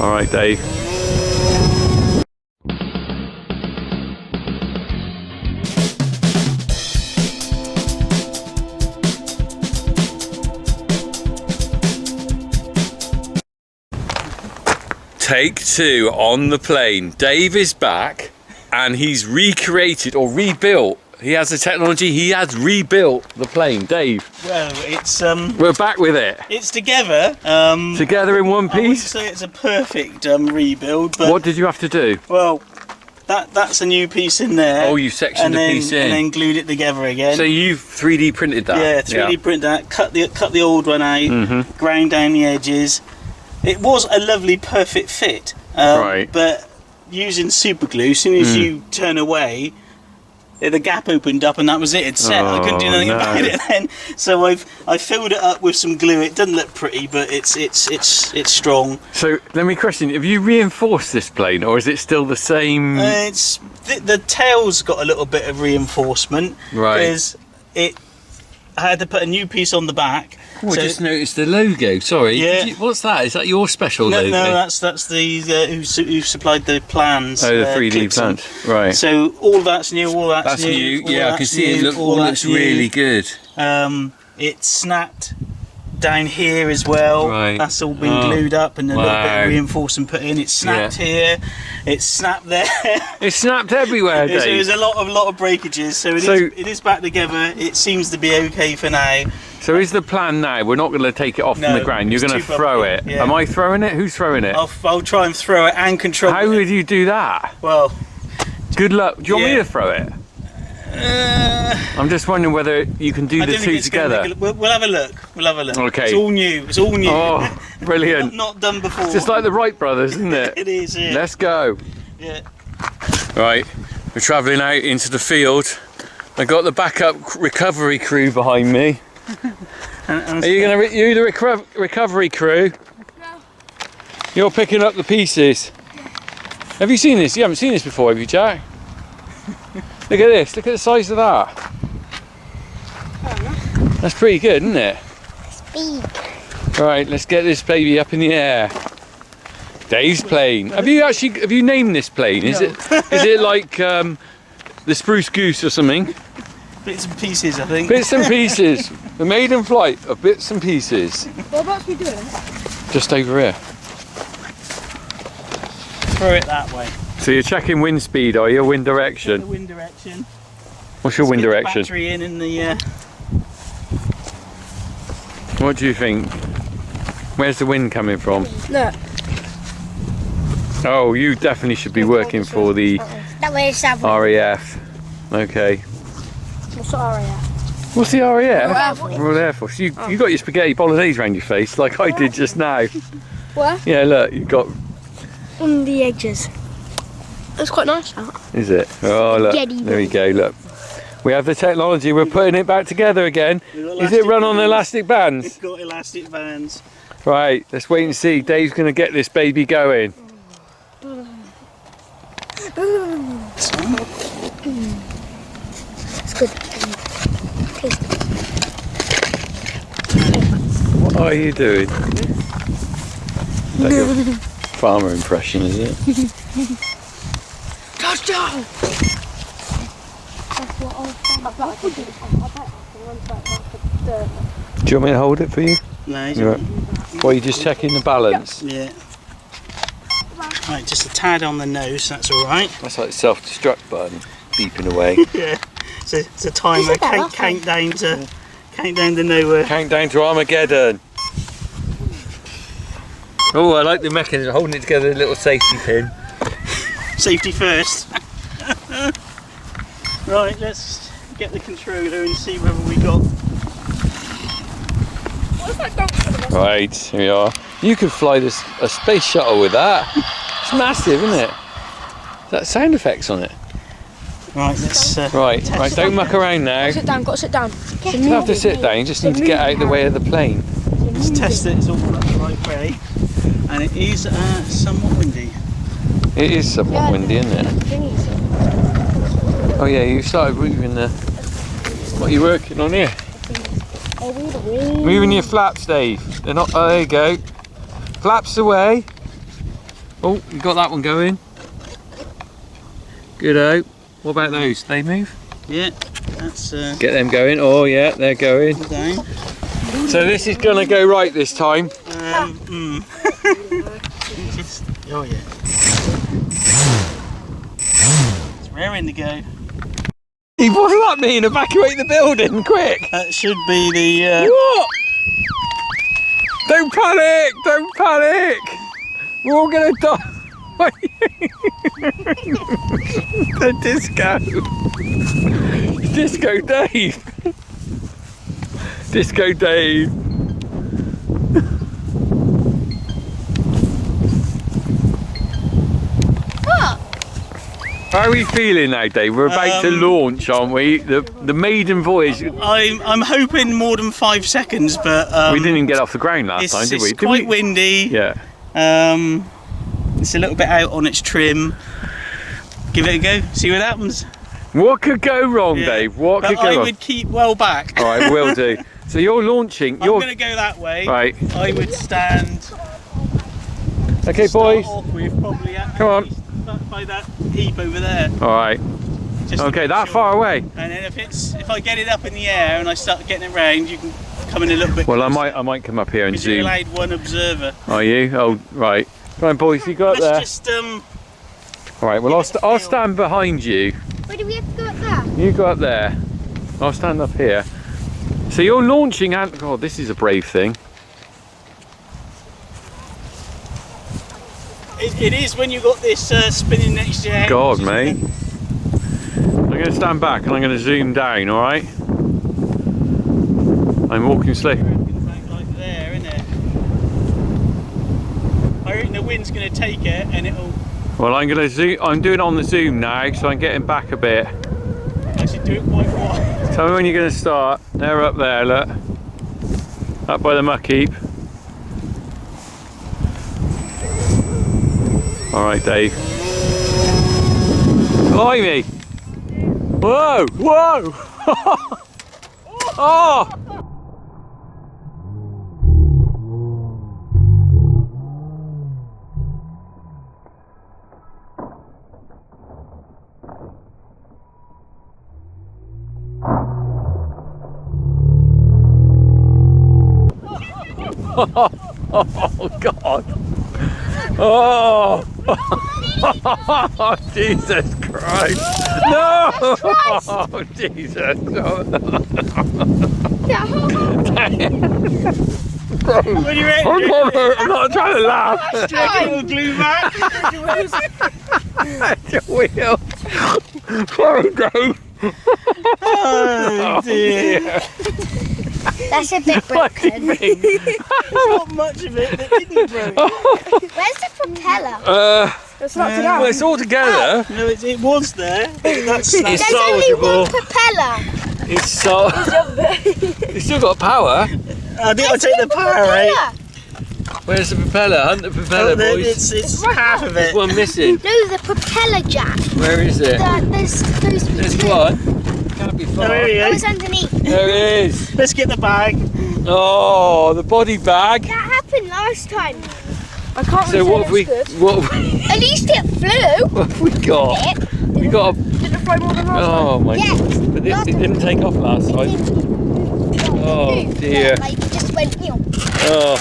All right, Dave. Take two on the plane. Dave is back and he's recreated or rebuilt. He has the technology, he has rebuilt the plane. Dave. Well, it's we're back with it. It's together. Together in one I wouldn't piece? say it's a perfect rebuild, but What did you have to do? well, that's a new piece in there. Oh, you sectioned the piece in. and then glued it together again. So you've 3D printed that? Yeah, 3D print that, cut the old one out, ground down the edges. It was a lovely, perfect fit. Right. But using super glue, as soon as you turn away, the gap opened up and that was it. It's set. I couldn't do anything about it then. So I filled it up with some glue. It doesn't look pretty, but it's strong. So let me question: have you reinforced this plane, or is it still the same? It's the tail's got a little bit of reinforcement. Right. Because I had to put a new piece on the back. Oh, I just noticed the logo. Sorry. Yeah. What's that? Is that your special logo? No, that's the who supplied the plans. Oh, the 3D clips plans. Right. So all that's new. All that's new. All Yeah, I can see it. all Looks really good. It snapped down here as well. Right. That's all been glued up and a little bit of reinforcement put in. It snapped here. It snapped there. It snapped everywhere, Dave. So there's a lot of breakages. So it is back together. It seems to be okay for now. So is the plan now? We're not going to take it off from the ground. You're it's going to too throw bumpy, it. yeah. Am I throwing it? Who's throwing it? I'll try and throw it and control How it. would you do that? Well, Good luck. Do you want me Yeah. to throw it? I'm just wondering whether you can do I the don't think two it's gonna together. we'll have a look. We'll have a look. Okay. It's all new. It's all new. Oh, brilliant. not done before. Just like the Wright brothers, isn't it? It is, yeah. Let's go. Yeah. Right, we're travelling out into the field. I got the backup recovery crew behind me. And Are you going to you the recovery crew? No. You're picking up the pieces. Have you seen this? You haven't seen this before, have you, Jack? Look at this. Look at the size of that. That's pretty good, isn't it? Speed. Right, let's get this baby up in the air. Dave's plane. Have you named this plane? Is it like the Spruce Goose or something? bits and pieces, I think. Bits and pieces. The maiden flight of bits and pieces. Whereabouts are we doing? Just over here. Throw it that way. So you're checking wind speed, are you? Wind The direction. wind direction. What's your wind Get the direction? battery in the. What do you think? Where's the wind coming from? Look. Oh, you definitely should be working for the That way it's that way. RAF. Okay. What's the RAF? What's the RAF? Royal Air Force. Royal Air Force. You got your spaghetti bolognese around your face like I did just now. Where? Yeah, look, you got. On the edges. That's quite nice, that. Is it? Oh, look. Spaghetti There we go, look. We have the technology, we're putting it back together again. Is it run on elastic bands? It's got elastic bands. Right, let's wait and see. Dave's going to get this baby going. It's good. What are you doing? Is that your farmer impression, is it? Touchdown! Do you want me to hold it for you? No, You right. Well, you're just checking the balance. yeah. Right, just a tad on the nose, that's alright. That's like the self-destruct button beeping away. Yeah. So it's a timer, said that last count down to nowhere. Countdown to Armageddon. Oh, I like the mechanism, holding it together, a little safety pin. Safety first. Right, let's get the controller and see whether we got. Right, here we are. You could fly a space shuttle with that. It's massive, isn't it? Is that sound effects on it? Right, let's. Right, don't muck around now. Sit down, got to sit down. You don't have to sit down, you just need to get out of the way of the plane. Let's test that it's all up the right way. And it is somewhat windy. It is somewhat windy, isn't it? Oh yeah, you started moving the... What are you working on here? Moving your flaps, Dave. They're not... Oh, there you go. Flaps away. Oh, you got that one going. Good out. What about those? They move? Yeah, that's Get them going. Oh yeah, they're going. down. So this is gonna go right this time. Just, oh yeah. It's raring to go. What does that mean? Evacuate the building, quick! That should be the. What? Don't panic! Don't panic! We're all gonna die. The disco. Disco Dave. Disco Dave. How are we feeling now, Dave? We're about to launch, aren't we? The maiden voyage. I'm hoping more than 5 seconds, but We didn't even get off the ground last time, did we? It's quite windy. Yeah. It's a little bit out on its trim. Give it a go. See what happens. What could go wrong, Yeah. Dave? What But could go I wrong? would keep well back. All right, will do. So you're launching. I'm going to go that way. Right. I would stand. Okay, start boys. off with probably at Come on. least by that heap over there. All right. Just to Okay, make that sure. far away. And then if I get it up in the air and I start getting it round, you can come in a little bit. Well, closer, I might come up here and because you're zoom. allowed one observer. Are you? Oh, right. Come on, boys. You go up there. Let's just All right. Well, I'll stand behind you. Where do we have to go up there? You go up there. I'll stand up here. So you're launching out. God, this is a brave thing. It is when you got this spinning next to your head. God, isn't mate. it? I'm going to stand back and I'm going to zoom down. All right. I'm walking slow. Like there, isn't it? I reckon the wind's going to take it and it'll Well, I'm going to zoom. I'm doing it on the zoom now, so I'm getting back a bit. actually do it quite wide. Tell me when you're going to start. They're up there, look. Up by the muck heap. All right, Dave. Blimey! Whoa! Whoa! Oh! Oh God! Oh! Oh, Jesus Christ! No! Oh, Jesus! When you're ready, I'm not trying to laugh. it'll glue back. The wheel. Sorry, Dave. Oh dear. That's a bit Bloody broken. thing. Not much of it that didn't break. Where's the propeller? It's not together. Well, it's all together. No, it was there. That's It's There's only salvageable. one propeller. It's so. It's still got power. I think I'll take the power out. Where's the propeller? Hunt the propeller, boys. It's half of There's it. one missing. No, the propeller jack. Where is it? There's supposed to be There's two. one. Can't be Oh, far. there we It go. was underneath. There it is. Let's get the bag. Oh, the body bag. That happened last time. I can't So really what have we? say it's good. What have we, At least it flew. what have we got? We got a. Did it fly more than last Oh my Yes. goodness! But it didn't take off last time. Oh dear. Like it just went. Oh,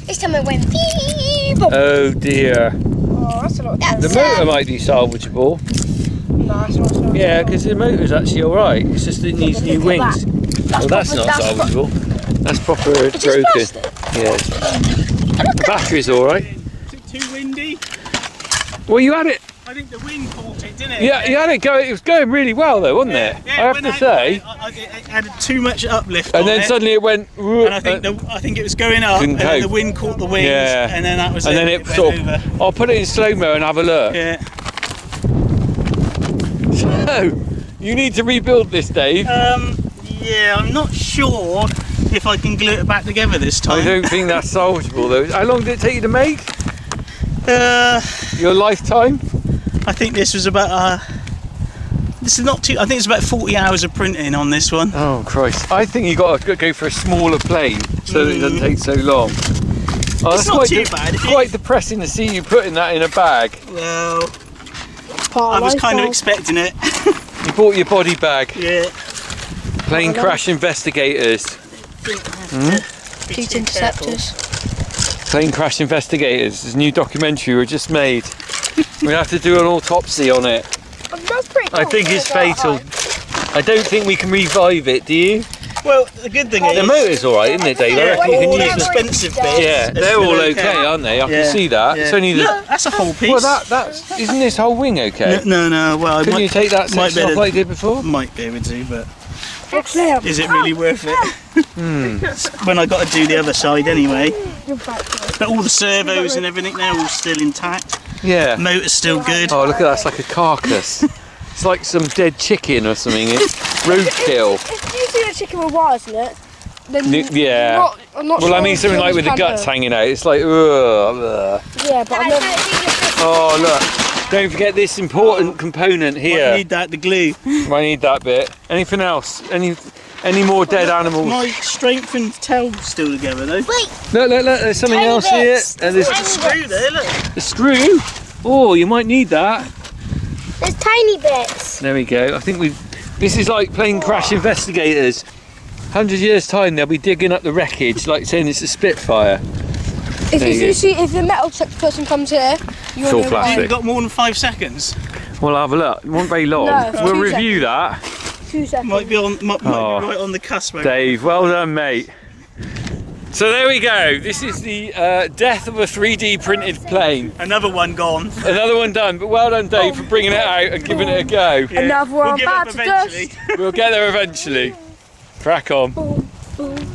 This time it went. Beep. oh dear. time? Oh, that's a lot of That's time. The motor might be salvageable. No, it's not. Yeah, because the motor's actually all right. It's just it needs new look at wings. Well, that's not proper- salvageable. That's proper It's just broken. plastic. Yeah. The battery's all right. Is it too windy? Well, you had it. I think the wind caught it, didn't it? Yeah, you had it going. It was going really well, though, wasn't it? Yeah, I have when to say. it added too much uplift And on then it, suddenly it went. and I think it was going up, Couldn't and then the cope. wind caught the wings, Yeah. and then that was and it. then it went sort over. of. I'll put it in slow mo and have a look. Yeah. So, you need to rebuild this, Dave. Yeah, I'm not sure if I can glue it back together this I time. don't think that's salvageable, though. How long did it take you to make? Your lifetime? I think this was about. This is not too. I think it's about 40 hours of printing on this one. Oh Christ! I think you got to go for a smaller plane so that it doesn't take so long. Oh, It's that's not too bad. If you- quite depressing to see you putting that in a bag. Well, Part I was kind of lifestyle. expecting it. You bought your body bag. Yeah. Plane crash investigators. Fleet interceptors. Plane crash investigators. This new documentary we just made. We have to do an autopsy on it. That's pretty cool. I think it's fatal. I don't think we can revive it. Do you? Well, the good thing The is, motor's all right, isn't it, Dave? I yeah, reckon you all can the use it. expensive bits. Yeah, are they're still all okay, aren't they? I Yeah. can see that. Yeah. It's only the. Look, that's a whole piece. Well, that's isn't this whole wing okay? No. Well, I Couldn't you take that might section be off like you did before? might be able to, but Clear. is it really worth it? When I got to do the other side anyway. But all the servos and everything, they're all still intact. Yeah. Motor's still good. Oh, look at that! It's like a carcass. It's like some dead chicken or something. It's roadkill. If you see a chicken with wires in it, then Yeah. I'm not Well, sure I mean something like with the guts hanging out. It's like, ugh. Yeah, but I never. Oh, look. Don't forget this important component I here. need that, the glue. I need that bit. Anything else? Any more dead animals? My strength and tail still together though. Look, there's something Tiny else bits. here. And there's There's a screw there, look. a screw. Oh, you might need that. There's tiny bits. There we go. I think this is like plane crash investigators. 100 years time they'll be digging up the wreckage like saying it's a Spitfire. If There you go. you see, if the metal detector person comes here, you'll It's all know plastic. why. You've got more than 5 seconds. We'll have a look. It won't very long. No, We'll 2 review that. 2 seconds. Might be Oh. right on the cusp. mate. Dave, well done, mate. So there we go. This is the death of a 3D printed plane. Another one gone. Another one done, but well done, Dave, for bringing it out and giving it a go. Yeah. Another one We'll give up bad to dust. eventually. We'll get there eventually. Crack on. Boom, boom.